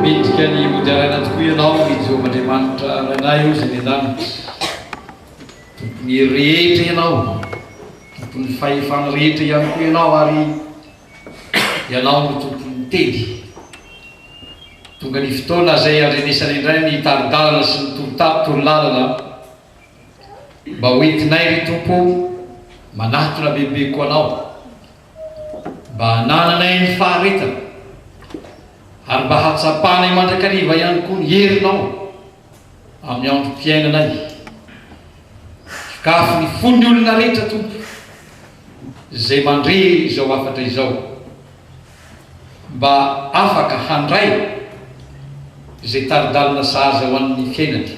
mendrika ny modiarana tokoa ianao Jehovahandriamanitra ranay io zay niandanitra tompony rehetra ianao tompony fahefana rehetra ihany koa ianao ary ianao no tompony teny tonga ny fotoana zay andrenesana indray ny taridalana sy ny torolalana mba hoentinay ry tompo manatona bebe ko anao mba hanananay ny faharetana ary mba hatsapanay mandrakariva ihany koa ny herinao amin'ny androm-piainanay sakafo ny fony olona rehetra tompo zay mandre izao afatra izao mba afaka handray zay taridalana sahaza ho an'ny fiainany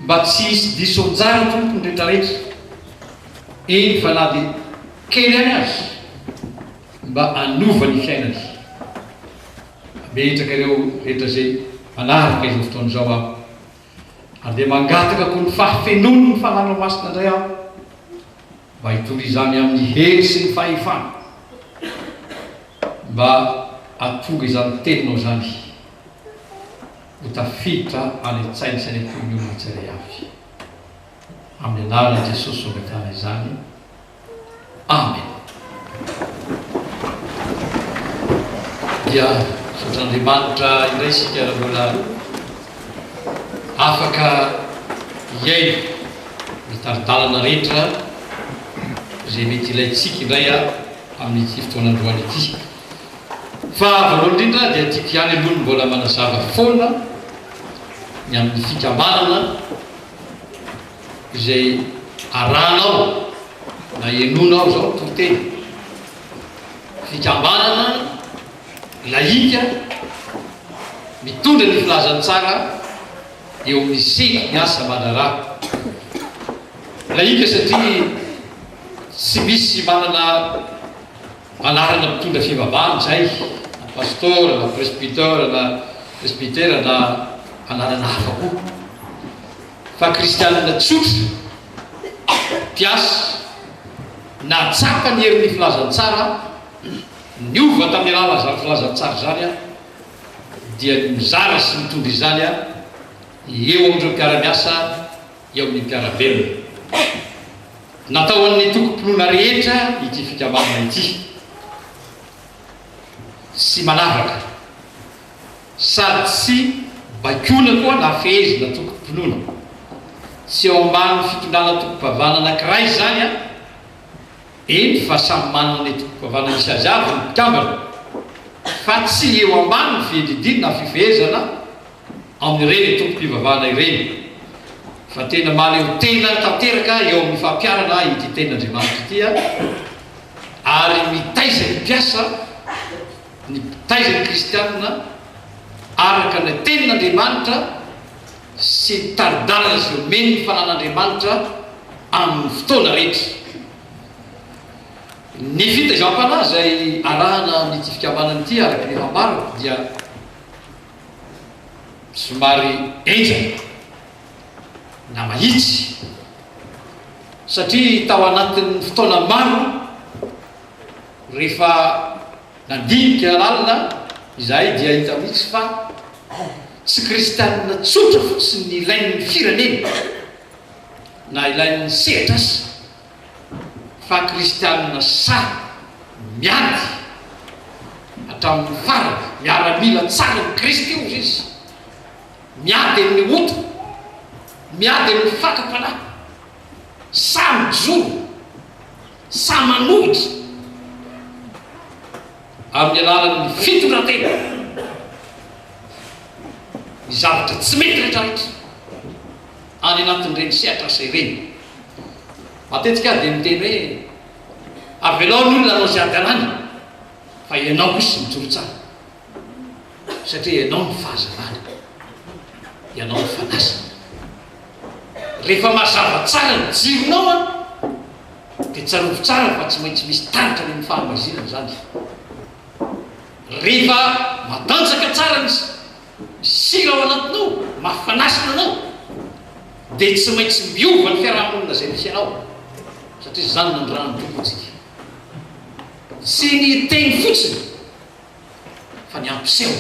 mba tsy hisy diso anjara tompo ny rehetrarehetra eny fa na dia kely any azy mba anova ny fiainany metraka ireo rehetra zay manaraka izao fotoana izao aho ary dia mangataka koa ny fahafenono ny fanano masina indray aho mba hitorizany amin'ny hery sy ny fahefana mba atonga izany teninao zany ho tafiditra any an-tsainy sy any am-pony olona tsiray avy amin'ny anaran'i Jesosy soavetana izany amen. Dia Andriamanitra indray sika raha mbola afaka hiaino ny taridalana rehetra zay mety ilayntsika indray amin'ity fotoanandroany ity fa voalohany indrindra dia tiako ihany aloha ny mbola manazava foana ny amin'ny fikambanana izay aranao na enonao zao tonteny fikambanana laika mitondra ny filazany tsara eo amin'ny seka ny asa manara laika satria tsy misy manana anarana mitondra fivavahana zay na pastora na presbytera na anarana hafa koa fa kristianina tsotra tiasa na tsapa ny herin'ny filazany tsara niova tamin'ny raha filazantsara zany dia mizara sy mitondra izany eo amin'ireo mpiara-miasa eo amin'ny mpiara-belona natao amin'ny toko-pinoana rehetra ity fikambanana ity sy manavaka sady tsy bakona koa na fehezina toko-pinoana tsy eo ambany fitondrana toko-pavana anankiray zany eny fa samy manana ny toko-pavana misy azy avy ny mpikambana fa tsy eo ambany ny fiedidiny na fifehezana amin'ireny tompo-pivavahana ireny fa tena maleo tena tanteraka eo amin'ny fampiarana ity ten'Andriamanitra ity ary mitaiza ny mpiasa ny mitaiza ny kristianina araka ny tenin'Andriamanitra sy ny taridalana sy omeny ny fanan'Andriamanitra amin'ny fotoana rehetra. Ny fitaizam-panahy zay arahana amin'ity fikambanana ity araka ny fambarako dia somary enjana na mahitsy satria tao anatin'ny fotoana maro rehefa nandinika lalina izahay dia hita mihitsy fa tsy kristianina tsotra fotsiny ny ilain'ny firenena na ilain'ny sehatra azy fa kristianina sa miady hatramin'ny farany miara-mila tsara ny Kristy io izy miady amin'ny ota miady amin'ny fakapanahy sa mijoro sa manohitra amin'ny alalan'ny fitondratena ny zavatra tsy mety rehetrarehetra any anatin'ireny sehatra asa ireny. Matetika dia miteny hoe avelao ny olona anao ziady anany fa ianao kosa mijoro tsara satria ianao ny fahazavana ianao ny fanasana rehefa mazava tsara ny jironao dia tsarovo tsara fa tsy maintsy misy taritra ny fahamazinana zany rehefa matanjaka tsara ny sira ao anatinao mafanasina anao dia tsy maintsy miova ny fiarahamonina zay misy anao satria zany nandrano tompontsika tsy ny teny fotsiny fa ny ampiseho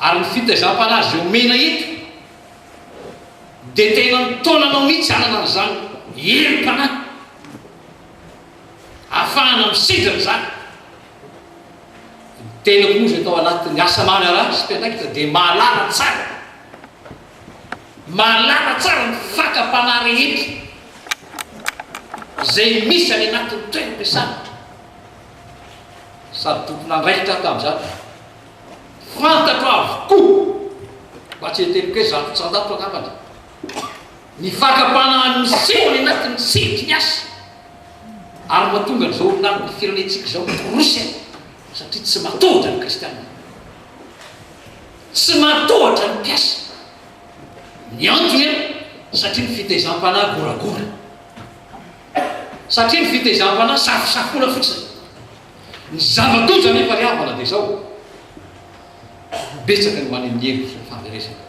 ary ny fitaizam-panazy eo mena eto dia tena nitonanao mihitsy anana n'izany herim-panahy ahafahana misidra zany tena komozy atao anatin'ny asa manara sy mpianakita dia mahalala tsara ny fakam-panahy rehetra zay misy any anatin'ny toeram-piasana sady tompona andraikitra tamin'izany fantatro avokoa mba tsy heteny koe zato angambany ny fakam-panahy miseho any anatin'ny sedry ny asa ary mahatonga n'izao olonany firenentsika zao korosy satria tsy matohatra ny kristianina tsy matohatra ny mpiasa ny antony satria ny fitaizam-panahy goragora satria ny fitaizam-panahy safosafola fotsiny ny zava-doja nefa riavana dia zao betsaka ny manen'ny hevitra ny fahameresana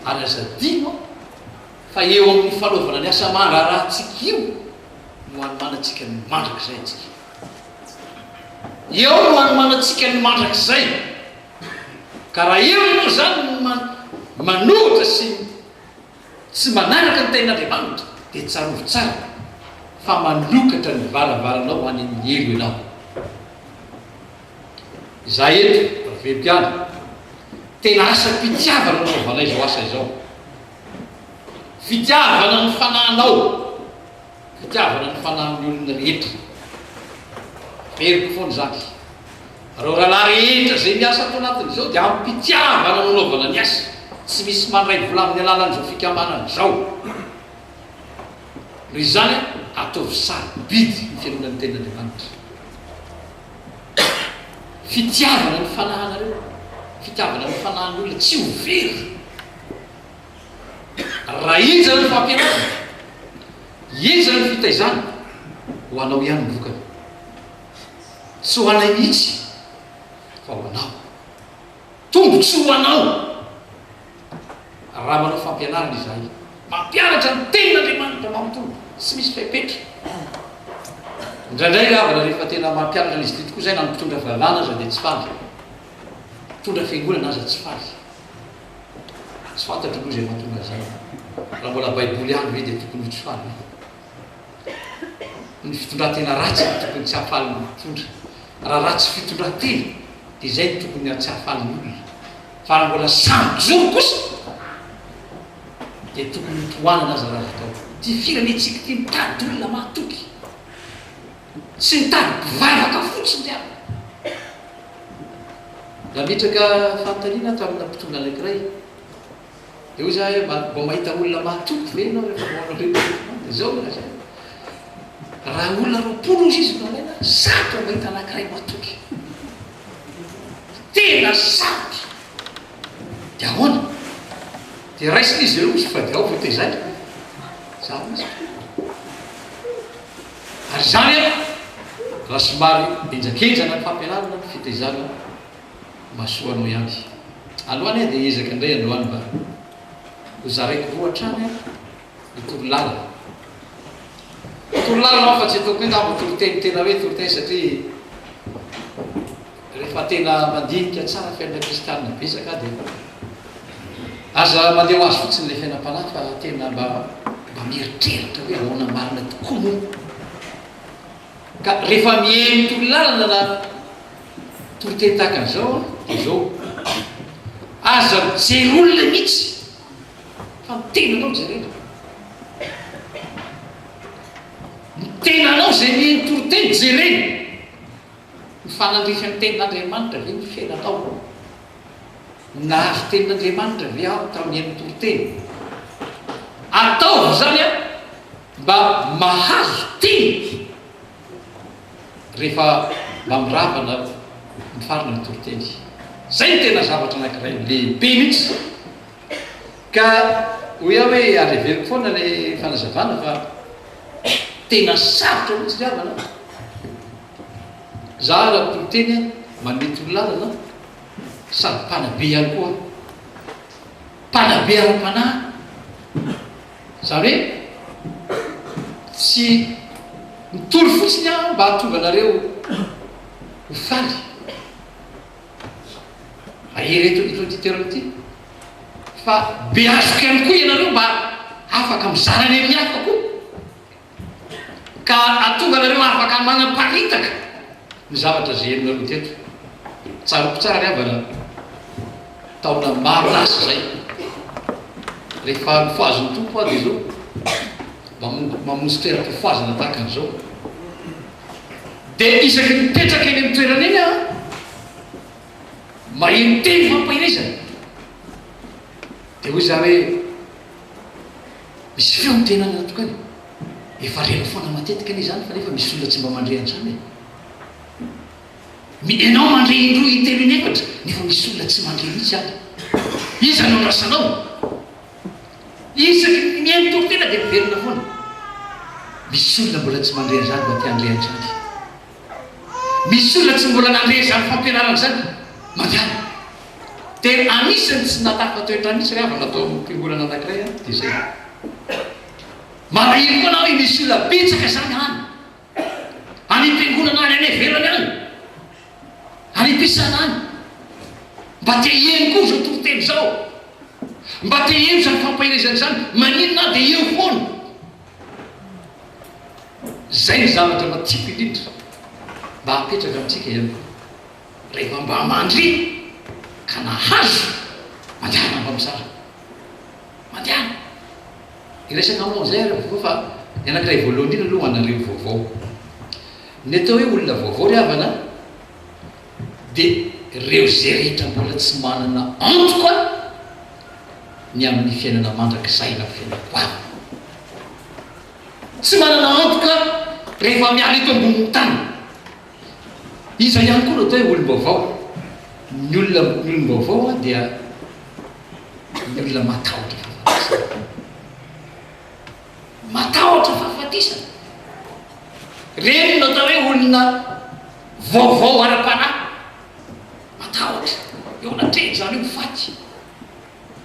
ary azadino fa eo amin'ny fanaovana ny asa mandrarahantsika io no hanomanantsika ny mandrak'izay atsika eo no hanomanantsika ny mandrak'izay ka raha eo moa zany manohitra sy tsy manaraka ny ten'Andriamanitra dia tsarovy tsara fa manokatra ny varavaranao ho an'ny elo ianao za eto ravem-piana tena asa fitiavana naovana izao asa izao fitiavana ny fanahinao fitiavana ny fanahin'ny olona rehetra veriko foana zany reo rahalahy rehetra zay miasa atao anatin'izao dia ampitiavana nanaovana ny asa tsy misy mandray vola amin'ny alalan'izao fikamanana zao ry zany ataovy sarobidy ny fianonan'ny ten'Andriamanitra fitiavana ny fanahinareo fitiavana ny fanahin'olona tsy ho very raha iza ny fampianarana iza ny fitaizana ho anao ihany mbokana tsy ho anay mihitsy fa ho anao tombotsy ho anao raha manao fampianarana izay mampianatra ny ten'Andriamanitra mampitombo tsy misy faipetra indraindray ravana rehefa tena mampianatra izy ty tokoa zay na mpitondra vavana aza dia tsy faly mitondra fiangonana aza tsy faly tsy fantatro koa zay mahatonga zay raha mbola baiboly ihany ve dia tokony ho tsy faly ny fitondran-tena ratsy tokony tsy hahafaly ny mitondra raha ratsy fitondran-tena dia zay ny tokony tsy hahafaly ny olona fa raha mbola sambojoro kosa dia tokony mitohanana aza raha atao ty firenentsika ty mitady olona mahatoky tsy mitady mpivavaka fotsiny aby raha mitraka fanontaniana tamina mpitondra anankiray dia hoy za mbo mahita olona mahatoky ve ianao rehefa maonao dia zao raha zay raha olona roapolo izy izy nalaina sato mahita anankiray mahatoky tena sato dia ahoana dia raisiny izy eo izy fa dia ao fotezay zany izy ary zany raha somary enjakenjana ny fampianarana ny fitaizana mahasoanao ihany aloany dia ezaka indray androany mba ho zaraiko roa trany ny torolalana torolalana fa tsy ataoko hoe ngamba toroteny tena hoe toroteny satria rehefa tena mandinika tsara fiainana kristianina besaka dia aza mandeha ho azy fotsiny le fiainam-panahy fa tena mba mieritreritra hoe ahoana marina tokoa moa ka rehefa mihaino torolalana na toroteny tahaka an'izao dia zao aza mijery olona mihitsy fa mitenanao jerena mitenanao zay mihaino toroteny jerena ny fanandrify ny tenin'Andriamanitra ve ny fiainanao nahazo tenin'Andriamanitra ve aho tamin'ny toroteny ataovy zany a mba mahazo teny rehefa mba miravana mifarina ny toroteny zay ny tena zavatra anankiray lehibe mihitsy ka hoe aho hoe areveriko foana le fanazavana fa tena sarotra mihitsy riavana za raha toroteny manety ololalana sady mpanabe ihany koa mpanabe ara-panahy zany hoe tsy mitory fotsiny a mba hahatonga anareo ho faly ireto ty toerana ty fa be azoka ihany koa ianareo mba afaka mizarany amin'ny hafa koa ka atonga anareo afaka manamparitaka ny zavatra zay henonareo teto tsaroko tsara avana taona maro lasa zay rehefa nifoazony tompo a dia zao mamonjy toeram-pifoazana tahaka an'izao dia isaky mipetraka eny amin'ny toerana eny a maheno teny fampahirizana dia hoy za hoe misy feontenana tokany efa reno foana matetika anie zany fa nefa misy olona tsy mba mandre an'izany enao mandre indroa itelo inefatra nefa misy olona tsy mandre mihitsy any iza nao rasanao isaky mihaino tokotena dia miverina foana misy olona mbola tsy mandre an'izany mba ti andre an'izany misy olona tsy mbola nandre zany fampianarana zany mandehana dia anisany tsy natafa toetra misy re ava natao mpiangolana anankiray a dia zay manahiry koa nao hoe misy olona betsaka zany any any mpiangolana any any avelany any any ampisana any mba te eny koa zao tokoteny zao mba te eno zany fampahirizana zany maninona dia eo foana zay ny zavatra matiko indrindra mba hapetraka amintsika ihany rehefa mba mandry ka nahazo mandehana mba misara mandehana iresaka aminao zay ary vaovao fa ny anankiray voalohany indrindra aloha anareo vaovao ny atao hoe olona vaovao ry havana dia reo zay rehetra mbola tsy manana antoka ny amin'ny fiainana mandrakizay na fiainako avy tsy manana antoka rehefa miala eto amboniny tany iza ihany koa no atao hoe olom-baovao ny olom-baovao a dia ny olona matahotra fahafatisana reny no atao hoe olona vaovao ara-panahy matahotra eo anatreny zany io faty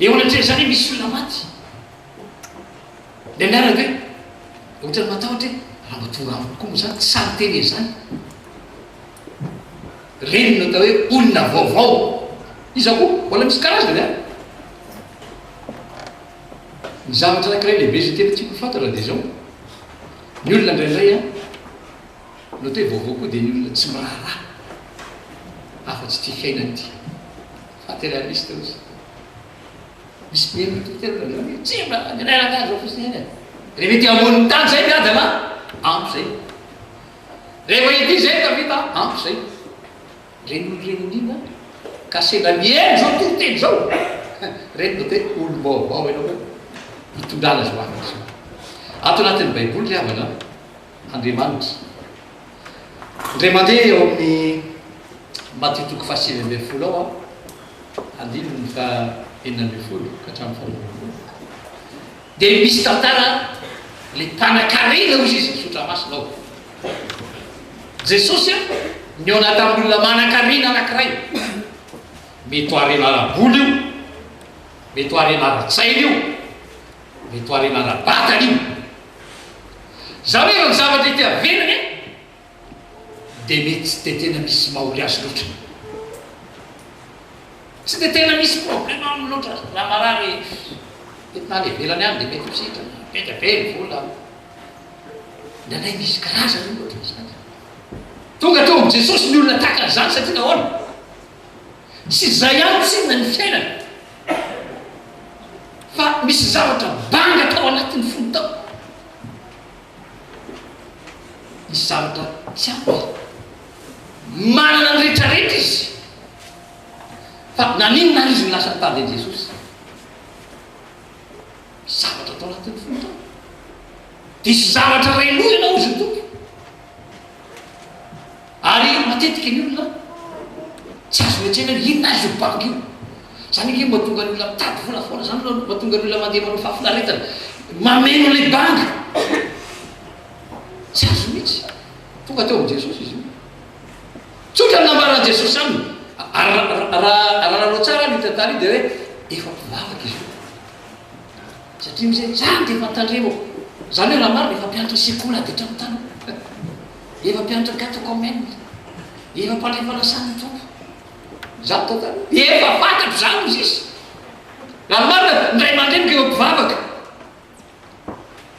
eo anatreny zany io misy olona maty le miaraka hoe ohatrany matahotra hoe raha mba tonga amiko koa moa zany tsy sary teny zany reny no atao hoe olona vaovao iza koa mbola misy karazany a ny zavatra anankiray lehibe zay tena tiako fantatra dia zao ny olona indraindray a no atao hoe vaovao koa dia ny olona tsy miraharaha afa-tsy tia fiainany ty materialiste ozy misy miaino tokotena tsy miraharaha zao fosiny eny rehefa ty amboniny tany zay miadana ampy zay rehefa ity zay ka vita ampy zay reny olo reny indrindra ka sena mihaino zao tokoteny zao reny no atao hoe olo-baovao ianao hoe hitondrana zo afaka zao ato anatin'ny baiboly ry havana Andriamanitra indray mandeha eo amin'ny Matthieu toko fahasivy ambin'ny folo ao a andininy fa enina ambin'ny folo ka hatramin'ny faharoapolo dia misy tantara le mpanan-karena ozy izy misotra masinao Jesosy a ny ao anatin'ny olona manan-karena anankiray mety ho harena ara-boly io mety ho harena ara-tsaina io mety ho harena ara-batana io za hoe ny zavatra ity avelany dia mety tsy dia tena misy mahory azy loatra tsy dia tena misy problème aminy loatra raha marary mety na le velany any dia mety misitrana mety be ny vola ndraindray misy karazany loatra zany tonga teo amin'i Jesosy ny olona tahaka an'izany satria nahoana tsy zay ihany tsinona ny fiainana fa misy zavatra banga tao anatin'ny folo tao misy zavatra tsy ampy manana ny rehetrarehetra izy fa naninona izy ny lasa tady Jesosy misy zavatra tao anatin'ny folo tao disy zavatra ray loha ianao izy tompo ary matetika ny olona tsy azo oetrena inona azy io banky io zany io mahatonga ny olona mitady vola foana zany mahatonga ny olona mandeha manao fahafinaretana mameno le banky tsy azo mihitsy tonga teo amin'i Jesosy izy io tsotra ny nambarana Jesosy aminy raha nao tsara ny tantara io dia hoe efa mpivavaka izy io satria mizay zany dia efa tandremo zany hoe raha maro efa mpianatra sekoly ady hatramy tany efa mpianatra catecomen efa mpandray falasany tompo za tata efa fantatro zany izy izy raha marina ndray mandrenika eo mpivavaka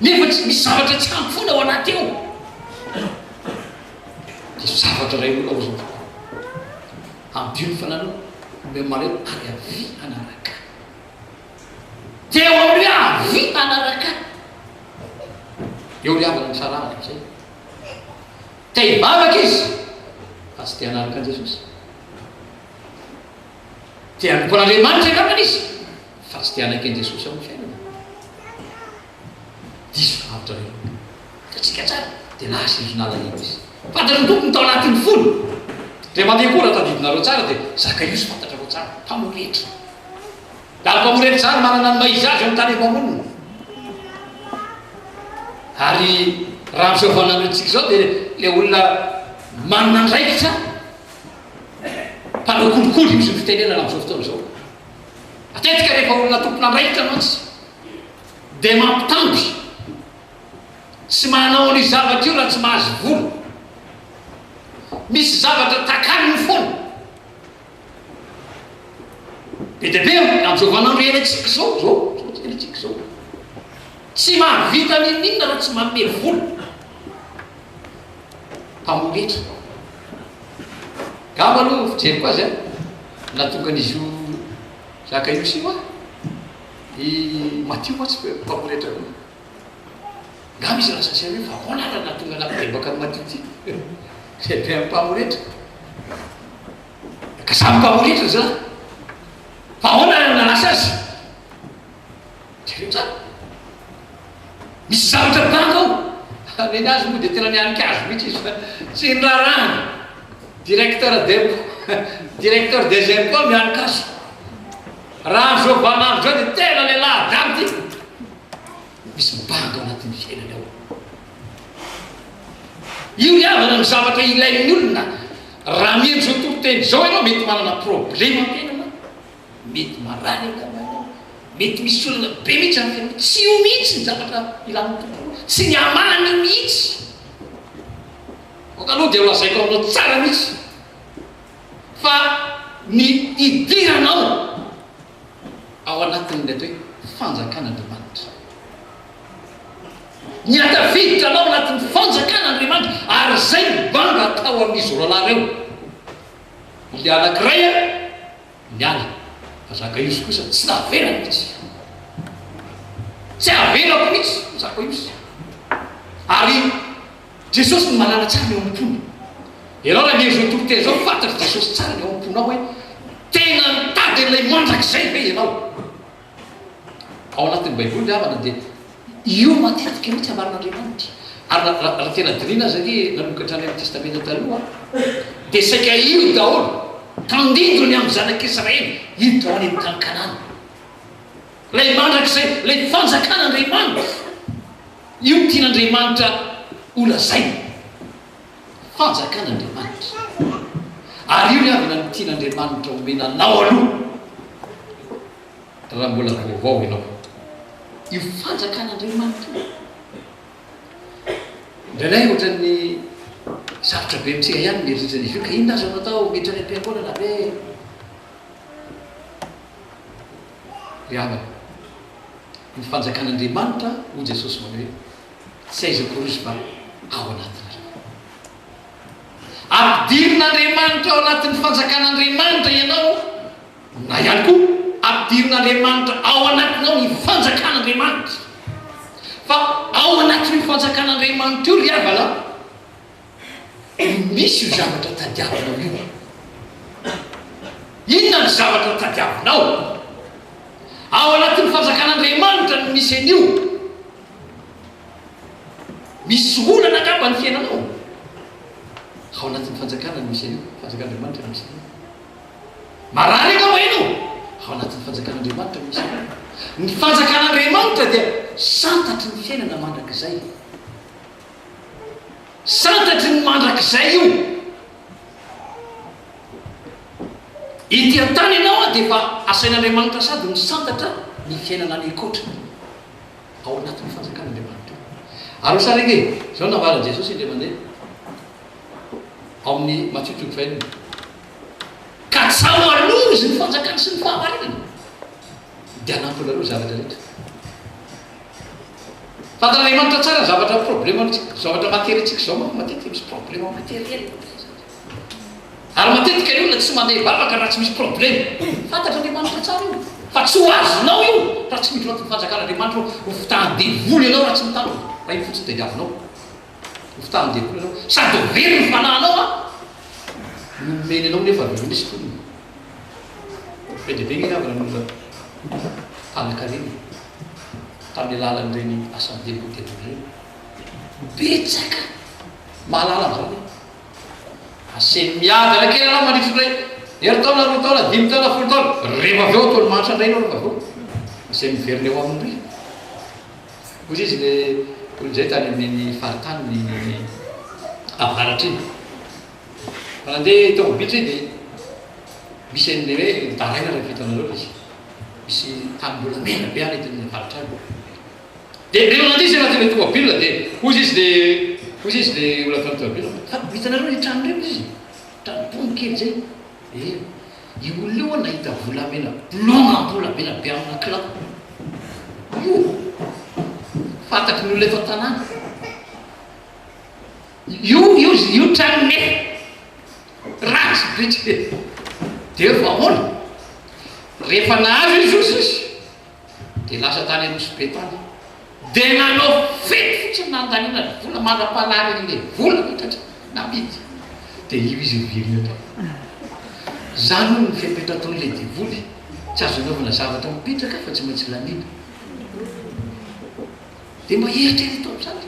nefa tsy misy zavatra tsy ampy foana ao anaty eo de zavatra ray olona ao zao ambiony fananao me mareo ary avy anaraka de eo amin'ny hoe avy anaraka eo liavana ny sarahana zay te hivavaka izy fa tsy te hanaraka an Jesosy te hanompon'Andriamanitra angambany izy fa tsy te hanaiky an Jesosy amin'ny fiainana diso avitra ray tatsika tsara de lasa izy nalahelo izy fantatra ny tompony tao anatin'ny folo de mandeha koa raha tadidinareo tsara de Zakaiosy fantatrareo tsara mpamoretra da mpamoretra zany manana ny maizy azy amin'ny tany empamonina ary raha am'izao vananantsika zao de le olona manana andraikitra mpanao kolikoly misy ny fitenenana am'izao fotoana zao matetika rehefa olona tompona andraikitra mantsy de mampitamby tsy manao ny zavatra io raha tsy mahazo vola misy zavatra takaniny foana be de be am'izao vanandro elantsika zao elantsika zao tsy mahavita ninina raha tsy manome vola mpamoretra gamba aloha fijeriko azy a natongan'izy io Zakaiosy io a Matio moa tsy mpamoretra koa ngamba izy raha sasy hoe fa ahoana raha natonga napidebaka amin'ny Matio ty zay be amin'ny mpamoretra ka samy mpamoretra za fa ahoana raha nalasa azy jereo zany misy zavatra banga ao reny azy moa de tena nianika azy mihitsy izy fa tsy nrarahana directeur des impôts mianika azy raha am'izao vanandro zao de tena lehilahy damy ty misy mibanga ao anatin'ny fiainany ao io iavana ny zavatra ilain'ny olona raha miendry zao tonteny zao ianao mety manana problème am-piainana mety marany angamba mety misy olona be mihitsy amin'ny fiainana tsy io mihitsy ny zavatra ilan'ny tontolo tsy ny amany mihitsy okaloha de olazaiko aminao tsara mihitsy fa ny idiranao ao anatin'le atao hoe fanjakan'Andriamanitra ny ataviditra anao anatin'ny fanjakan'Andriamanitra ary zay mibanga atao amin'izy roalahy reo le anankiray a niala fa Zakaiosy kosa tsy navela mihitsy tsy avelako mihitsy Zakaiosy ary Jesosy ny malala tsara ny eo am-pony ianao raha miery zao tonteny zao fantatry Jesosy tsara ny eo am-ponao hoe tena mitady an'ilay mandrak'izay ve ianao ao anatin'ny baiboly ny havana de io matetika mihitsy amarin'Andriamanitra ary raha tena diniana azy ake nanomokatra ny amin'ny testamenta taloha de saika io daholo tandindrony amin'ny zanak'Israely io dao any amin'ny tany Kanana lay mandrak'izay lay fanjakan'Andriamanitra io tian'Andriamanitra olazay fanjakan'Andriamanitra ary io ny avana ny tian'Andriamanitra omenanao aloha raha mbola vaovao ianao io fanjakan'Andriamanitra ndrainay ohatran'ny sarotra be amintsika ihany mieritrany izy io ka inona azo natao miditra any am-piangonana ve ry havana ny fanjakan'Andriamanitra ho Jesosy manao hoe tsy aiza kory izy fa ao anatinareo ampidirin'Andriamanitra ao anatin'ny fanjakan'Andriamanitra ianao na ihany koa ampidirin'Andriamanitra ao anatinao ny fanjakan'Andriamanitra fa ao anatin'ny fanjakan'Andriamanitra io ry havana misy io zavatra tadiavinao io inona ny zavatra tadiavinao ao anatin'ny fanjakan'Andriamanitra ny misy an'io misy olana angamba ny fiainanao ao anatin'ny fanjakana misy an'io fanjakan'Andriamanitra misy an'io marary angamba ianao ao anatin'ny fanjakan'Andriamanitra misy an'io ny fanjakan'Andriamanitra dia santatry ny fiainana mandrak'izay santatry ny mandrak'izay io ity an-tany ianao a de fa asain'Andriamanitra sady ny santatra ny fiainana ny akoatra ao anatin'ny fanjakan'Andriamanitra ary sara enge zao navaran Jesosy indray mandeha ao amin'ny Matthieu 5 ka atsao aloha izy ny fanjakany sy ny fahamarinana dia anampy aloha zavatra rehetra fantan'Andriamanitra tsara zavatra problème zavatra matériatsika zao manko matetika misy problème matériel ary matetika ny olona tsy mandeha bavaka raha tsy misy problème fantatra Andriamanitra tsara io fa tsy ho azonao io raha tsy miditra ny fanjakan'Andriamanitra ho fitahan-devoly ianao raha tsy mitano raha iny fotsiny dia diavinao ho fitahan-devoly ianao sady very ny fanahinao a nomeny anao nefa misy tonony be dia be ny avana nolona mpanakareny tamin'ny alalan'ireny asamdekotevoly reny betsaka mahalala zany aseny miady ala kely anao mandritry ray heritaona roa taona 5 taona 10 taona rehefa avy eo ataony manitra andray anao rehefa avy eo izay miverina eo amin'ny ry ozy izy le olon'izay tany amin'ny faritany ny avaratra iny fa nandeha tomobily zay dia misy an'le hoe daraina raha vitanareo izy misy tamimbola mena be any etin'ny avaratra any dia rehefa nandeha izy anatin'le tomobile dia ozy izy le olona tany tomobile fa vitanareo ny trano reny izy trano pony kely zay io olona io nahita volamena longambolamena be amina kilao io fataky ny olona eto an-tanàna io trano nefa ratsy betsy dia vahoana rehefa nahazo izy izy dia lasa tany anosy be tany dia nanao fety fotsiny nandaniana vola mandra-panary an'le vola mitratra namidy dia io izy virina tao zany ho ny fiapetra ataon'le devoly tsy azo anaovana zavatra mipetraka fa tsy maintsy lanina dia maheritrerito am'zany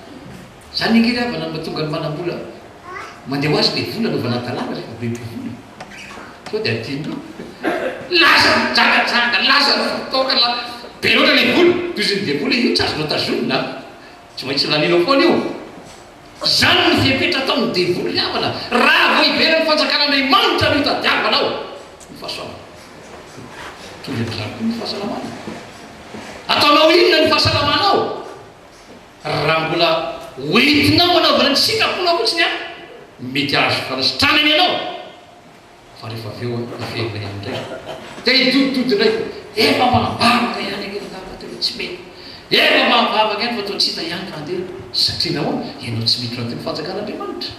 zany ingery avana mahatonga ny manam-bola mandeha ho azy le vola anaovana talàna rehefa be mpivola sao dia adindro lasa mijangajanga lasa fotoka be loatra le vola tozy ny devoly io tsy azonao tazonina tsy maintsy lanina foana io zany ny fiapetra ataon'ny devoly avana raha vo iverany fanjakan'Andriamanitra no hitadiavanao ny fahasoavana tonga ny zany koa ny fahasalamana ataonao inona ny fahasalamanao raha mbola hoentinao anaovana ny sikaponao fotsiny a mety azo fanasitranany ianao fa rehefa aveo iverina indray dia idodidody indray efa mahabavaka ihany agneny ngafatelo tsy mety efa mahabavaka ihany fa tao tsy hita ihany ka andeha satria nahoana ianao tsy miditra anatin'ny fanjakan'Andriamanitra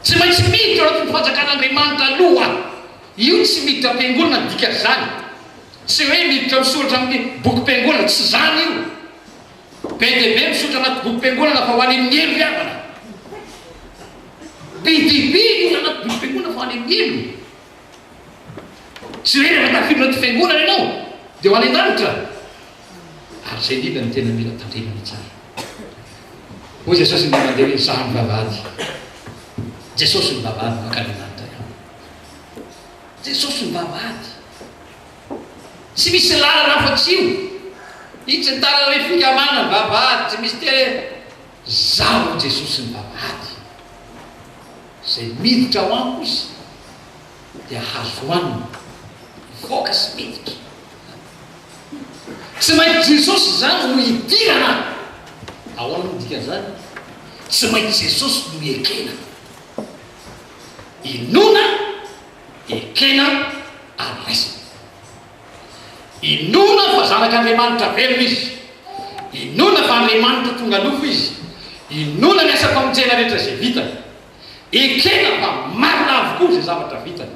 tsy maintsy miditra anatin'ny fanjakan'Andriamanitra aloha io tsy miditra am-piangolana dika zany tsy hoe miditra misoratra amin'ny boky mpiangolana tsy zany io be dia be misoratra anaty boky mpiangolana fa ho any amin'ny elo avana bidibi io anaty boky mpiangolana fa ho any amin'ny elo tsy hoe rehefa tafiditra anaty fiangonana ianao dia ho any an-danitra ary zay indrindra ny tena mila tandremana tsara hoy Jesosy ny mandeha hoe zaho ny vavahady Jesosy ny vavahady maka-Andriamanitra ihany Jesosy ny vavahady tsy misy lalana fa tsy io io tsy nitara hoe fikamana ny vavahady tsy misy tia zaho Jesosy ny vavahady zay miditra ho amiko izy dia hazo hoanina voaka sy miditra tsy maintsy Jesosy zany no hidirana ahoana no dika zany tsy maintsy Jesosy no ekena inona ekena ary raisina inona fa zanak'Andriamanitra velona izy inona fa Andriamanitra tonga nofo izy inona ny asa famonjena rehetra zay vitany ekena fa marina avokoa zay zavatra vitany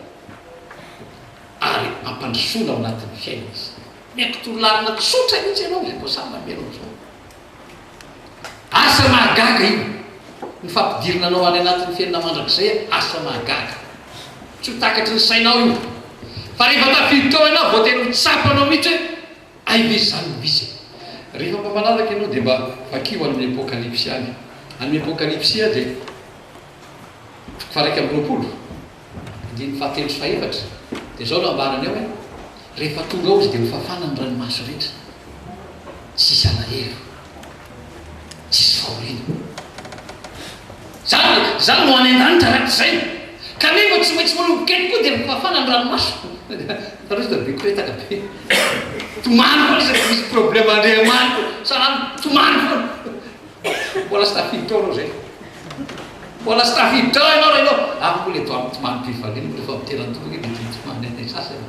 ary ampandrosoana ao anatin'ny fiaina izy miankotololarina tsotra mihitsy ianao zay voasana menao zao asa mahagaga io ny fampidirina anao any anatin'ny fiainana mandrakizay asa mahagaga tsy ho takatry ny sainao io fa rehefa tafiditra ao ianao voatena mitsapanao mihitsy hoe aive zany misy rehefa mba malalaka ianao dia mba vakio amin'ny apokalypsy any amin'ny apokalypsy a dia faraika amin'ny roapolo andiny fahatelo sy faefatra dia zao no ambarany ao hoe rehefa tonga ao izy dia hofafana ny ranomaso rehetra tsisy alahelo tsisy fahoriana zany no any an-danitra rak'izay kanefa tsy maintsy manombonkely koa dia hofafana ny ranomaso tarozy be koetaka be tomany foana izy misy problème Andriamanitra sanany tomany foana mbola sy tafiditra ao anao zay mbola sy tafiditra ao ianao raha ianao afoko le to amin'ny tomany mpivalina rehefa miteran-tolona mety sasany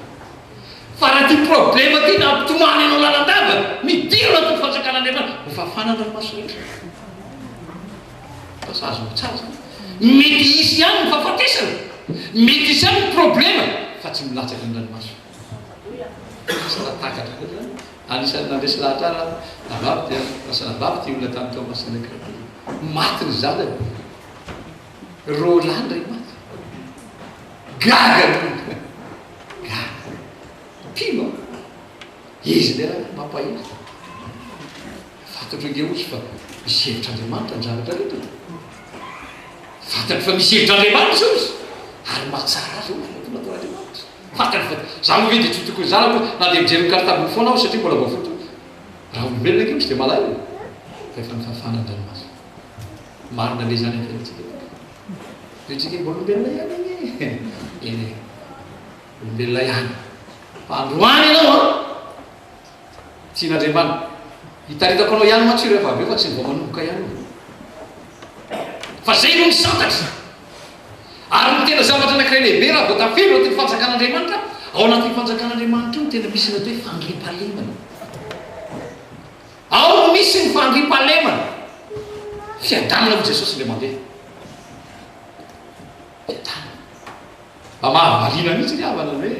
fa raha ty problema ty na ampitomany anao lalandava midirona ty fanjakan'andriamanitra ho fafanana ny maso rehetra fa sazo mitsara mety isy ihany ny fahafatesana mety isy ihany ny problema fa tsy milatsaka ny ranomaso saratakatra anisan'ny nandresy lahatrara nabavy nabavy ty olona tamin'ny tao masina kirabe maty ny zana Roland ray maty gaga gaga pino izy le raha mampahita fantatro nge ozy fa misy hevitr'andriamanitra ny zavatra reto fantatro fa misy hevitr'andriamanitra izy ary mahatsara azy nataon'andriamanitra fantatro fa za mo vedy tsy tokony zana ko na de mijery kartabony foana aho satria mbola voafoto raha olombelona ke misy de malayo fa efa nifafanandranomasy marina le zany atsika tsika mbo olombelona ihany eny olombelona ihany fa androany ianao a tian'andriamanitra hitaritako anao ihany matsiro efa aveo fa tsy mba manomboka ihany fa zay no misantatra ary ny tena zavatra anankiray lehibe raha vao tafelo ty fanjakan'andriamanitra ao anatin'ny fanjakan'andriamanitra io tena misy natao hoe fandriampahalemana ao no misy ny fandriampahalemana fiadanana ho Jesosy le mandeha fiadanana mba mahavalina mihitsy ny havana hoe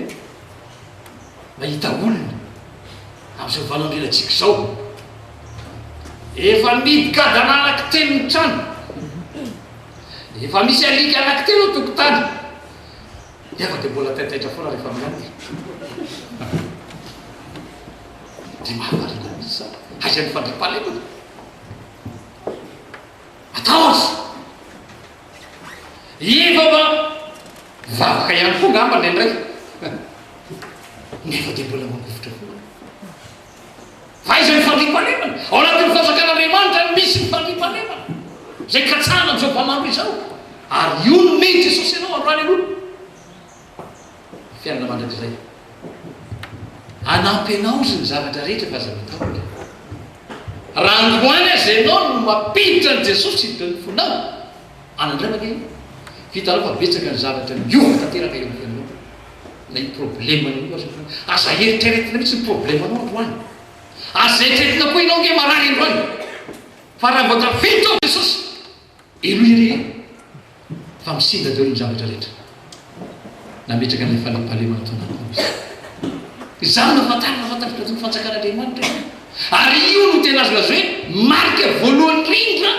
mahita olona amin'izao vanandrenatsika zao efa midikadana anaky telo ny trano efa misy alika anaky telo tokotany efa de mbola taitaitra foana rehefa miany de mahavalina mihitsy sa aizany fandriampahalemana atao azy efa ma vavaka ihany koa ngamba ny andray nefa de mbola mamofotra foana fa izy ny fandriampahalemana ao anatin'ny fanjakan'andriamanitra misy ny fandriampahalemana zay katsahana am'izao mpamango izao ary io no mety Jesosy ianao androany aloha fiainana mandraky zay anampy anao zy ny zavatra rehetra fa aza mataoka raha androany azy ianao no mampiditra ny Jesosy hiditra ny fonao anandramaka io vitanao fa betsaka ny zavatra miova tanteraka eo fiainanao na i problemanao aza eritreretina mihitsy ny problemanao androany aza eritreretina koa ianao nge marary androany fa raha vao tafiditra ao Jesosy elo ire fa misinda deo ny zavatra rehetra nametraka ny fanampahalemana taonanao izany nafantarina fantaritra ny fanjakan'andriamanitra ary io no tena azo lazo hoe marika voalohany rindra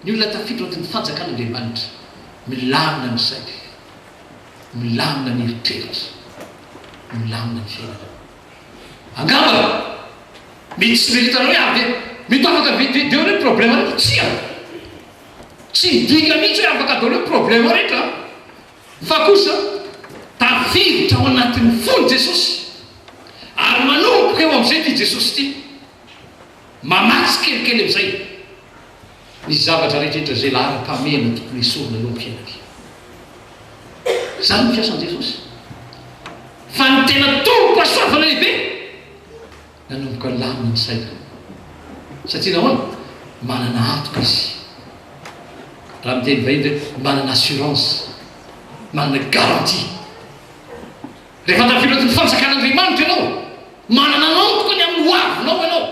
ny olona tafiditra ny fanjakan'andriamanitra milamina ny saina milamina ny eritreritra milamina ny fiainana angamba mety tsy meritanao hoe avy mety afaka deo hoe problema rehetra tsy midika mihitsy hoe afaka deo hoe problema rehetra fa kosa tafiditra ao anatin'ny fony Jesosy ary manomboka eo amin'izay ty Jesosy ty mamatsy kelikely amin'izay ny zavatra rehetrarehetra zay lahara-pamena tokony esorina eo amin'ny fiainana zany fiasan'i Jesosy fa ny tena tompo-pahasoavana lehibe nanomboka lamina ny saina satria nahoana manana atoka izy raha miteny vahiny ndray manana assurance manana garantie rehefa tafiditra ny fanjakan'andriamanitra ianao manana anantoka ny amin'ny hoavinao ianao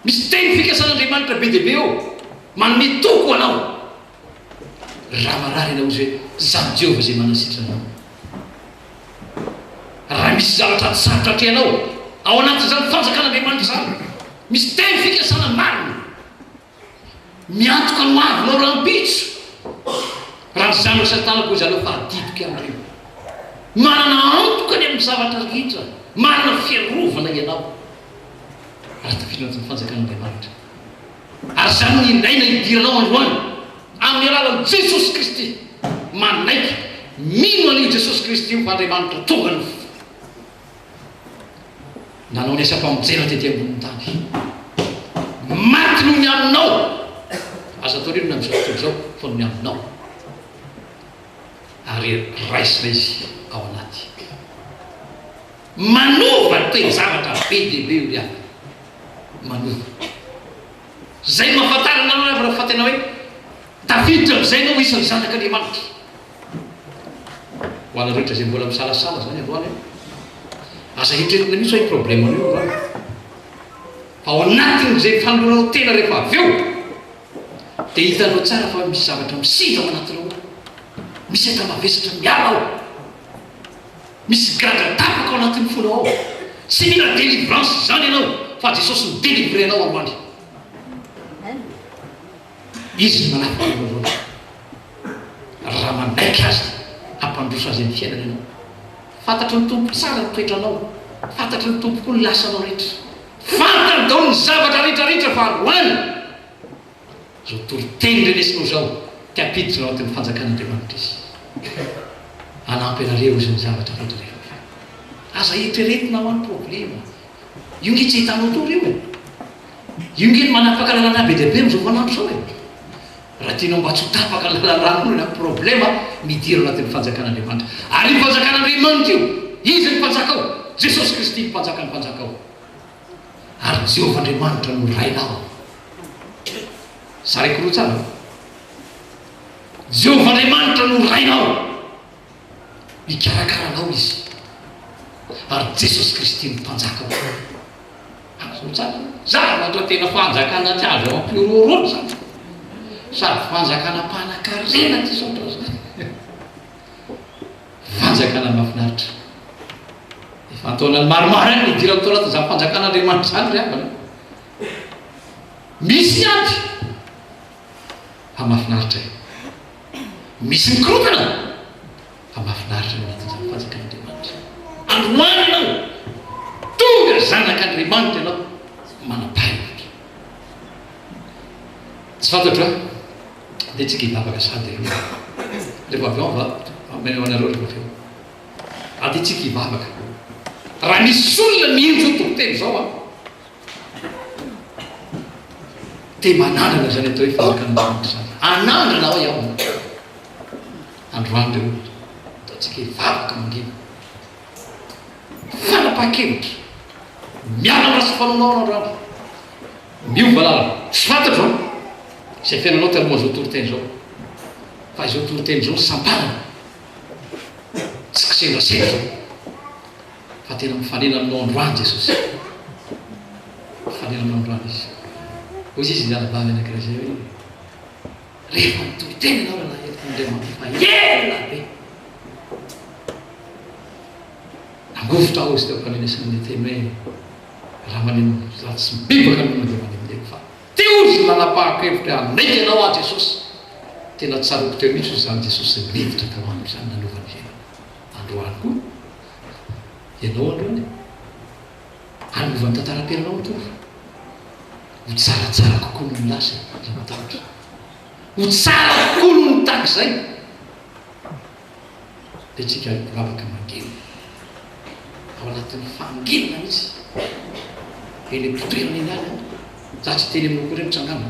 misy teny fikasan'andriamanitra be dehibe eo manome toko anao raha marary anao izy hoe zany Jehovah zay manasitranao raha misy zavatra tsy sarotra atrehanao ao anatin'izany fanjakan'andriamanitra zany misy teny fikasana marina miantoka ny hoavinao rahampitso raha ny zanaka satanako izy aleo fa aditoka am'ireo manana antoka ny amin'ny zavatra rehetra manana fiarovana ianao raha tafiditra ny fanjakan'andriamanitra ary zany ny indraina hidiranao androany amin'ny alalan'i Jesosy Kristy manaiky mino an'io Jesosy Kristy io fa Andriamanitra tonga ny nanao ny asa-pamonjena tety amboniny tany maty noho ny aminao aza atao reno na am'izao tontolo zao fa noho ny aminao ary raisina izy ao anaty manova toe zavatra be dehibe io riany manova zay mahafantarana anao raha fa tena hoe tafiditra am'izay anao isan'ny zanak'Andriamanitra ho ana rehetra zay mbola misalasala zany androany asa hitretina misy hoe problème io fa ao anatin'izay fanoloranao tena rehefa avy eo dia hitanao tsara fa misy zavatra misida ao anatinao misy enta mavesatra miala ao misy grada tapaka ao anatin'ny fonao ao sy mila délivrance zany ianao fa Jesosy midélivre anao androany izy manafika anao raha manaiky azy hampandroso azy amin'ny fiainana ianao fantatry ny tompo tsara ny toetranao fantatry ny tompo koa ny lasanao rehetra fantany dao ny zavatra rehetrarehetra fa androany zao toriteny renesinao zao tiapiditra nao atin'ny fanjakan'Andriamanitra izy anampy anareo izy ny zavatra rehetrarehetra aza hitreretina ho any problema io nge tsy hitanao tory io e io nge ny manapaka lalana be deabe am'izao manandro zao e raha tianao mba tsy ho tapaka lalana na problema midiro anatin'ny fanjakan'Andriamanitra ary ny fanjakan'Andriamanitra io izy ny mpanjakao Jesosy Kristy ny mpanjakany mpanjakao ary Jehovah Andriamanitra no rainao saraiky roa tsara Jehovah Andriamanitra no rainao mikarakaranao izy ary Jesosy Kristy ny mpanjakao so tsara zavatra tena fanjakana tsy azo ampiorororo zany sady fanjakana mpanan-karena ty sotra zany fanjakana mahafinaritra efa antaonany maromaro any midira mitao anaty zany fanjakan'Andriamanitra zany ry avana misy aby fa mahafinaritra misy mikorotana fa mahafinaritra no anatin'izany fanjakan'Andriamanitra androany ianao tonga zanak'Andriamanitra ianao manam-pahaevitra tsy fantatro dia tsika hivavaka sady rehefa avy ao amenao anareo rehefa avy eo dia tsika hivavaka raha misy olona mihinjo tonteny zao dia manandrana zany atao hoe fanjakan'Andriamanitra zany anandrana ao iaho androany reo da tsika hivavaka mangina fanapa-kevitra miala rasy fanaonao androany miova lalana tsy fantatro izay fiainanao taloha zao toriteny zao fa izao toriteny zao sampanana tsy kisendrasendra zao fa tena mifanena aminao androany Jesosy mifanena aminao androany izy ozy izy nialabavy anak'iray zay hoe rehefa nitoriteny anao raha Andriamanitra fa ela be angovotra ao izy teo fanenesany teny hoe raha maneno raha tsy mibebaka aminao dia manemileko fa teo izy nanapahakevitra anaiky anao a Jesosy tena tsaroko teo mihitsy zany Jesosy milevitra tao amiko zany nanovany fiainana androany koa ianao androany hanovany tantaram-piainanao mitovy ho tsaratsara kokoa no milasa raha matahotra ho tsara kokoa no nitaky zay dia tsika vavaka mangina ao anatin'ny fanginana mihitsy eny am-pitoerana eny any za tsy teny aminao koa reny tsangana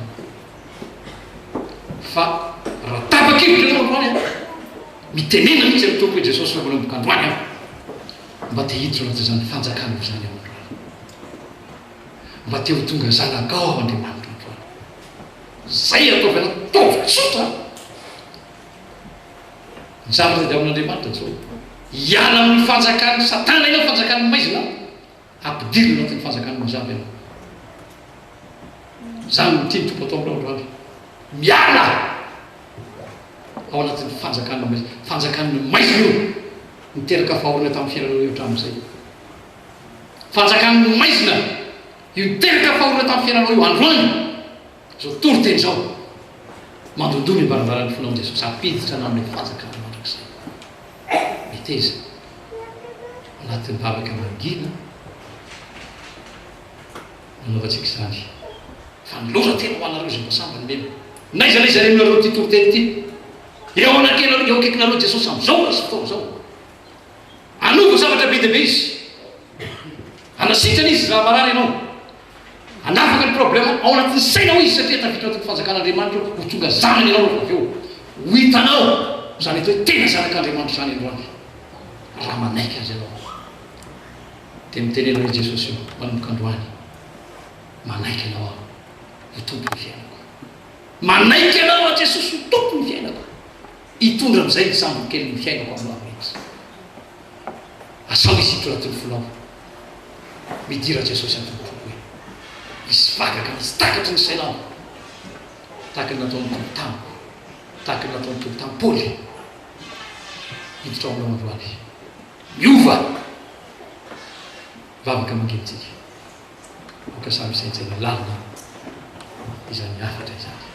fa raha tapakevitra anao androany mitenena mihitsy amin'ny tompo hoe Jesosy fa manomboka androany aho mba te hiditra anaty zany fanjakana zany ao androany mba te ho tonga zanakao Andriamanitra androany zay ataovy anatovy tsotra ny zavatra dia amin'Andriamanitra zao hiala amin'ny fanjakan'ny satana ianao fanjakan'ny maizina ampidirina anatin'ny fanjakan'ny mazava ianao zany no tiany tompo atao aminao androany miala ao anatin'ny fanjakan'ny maizina fanjakan'ny maizina io niteraka fahorina tamin'ny fiainanao eo hatramin'izay fanjakan'ny maizina io niteraka fahorina tamin'ny fiainanao io androany zao toriteny zao mandondony mbarambara ny fonao Jesosy apiditra anao amin'ny fanjakana mandrakizay meteza anatin'ny vavaka mangina nanaovantsika izany fa niloza tena ho anareo zay mbasambany mena naizanaiza reny nareo ty toriteny ty eo anakena eo akaikinareo Jesosy am'izao rasy fotoana zao anova zavatra be deabe izy anasitrany izy raha marary ianao anafaka ny problème ao anatin'ny sainao izy satria tafiditra anatin'ny fanjakan'Andriamanitra ho tonga zanany ianao rehefa avy eo ho hitanao zany atao hoe tena zanak'Andriamanitra zany androany raha manaiky azy ianao dia mitenena hoe Jesosy io manomboka androany manaiky anao aho ho tompo ny fiainako manaiky anao a Jesosy ho tompo ny fiainako hitondra amin'izay ny sambony kely ny fiainako aminao rehetra asao izy itoratony fonao midira jesosy antompoko hoe isy vagaka misy takatry ny sainao tahaka ny nataony tolotamo tahaka ny nataony tolotamo paoly hiditra ao aminao androany miova vavaka mangenitsika oka samy saintsana lalina izany afatra izany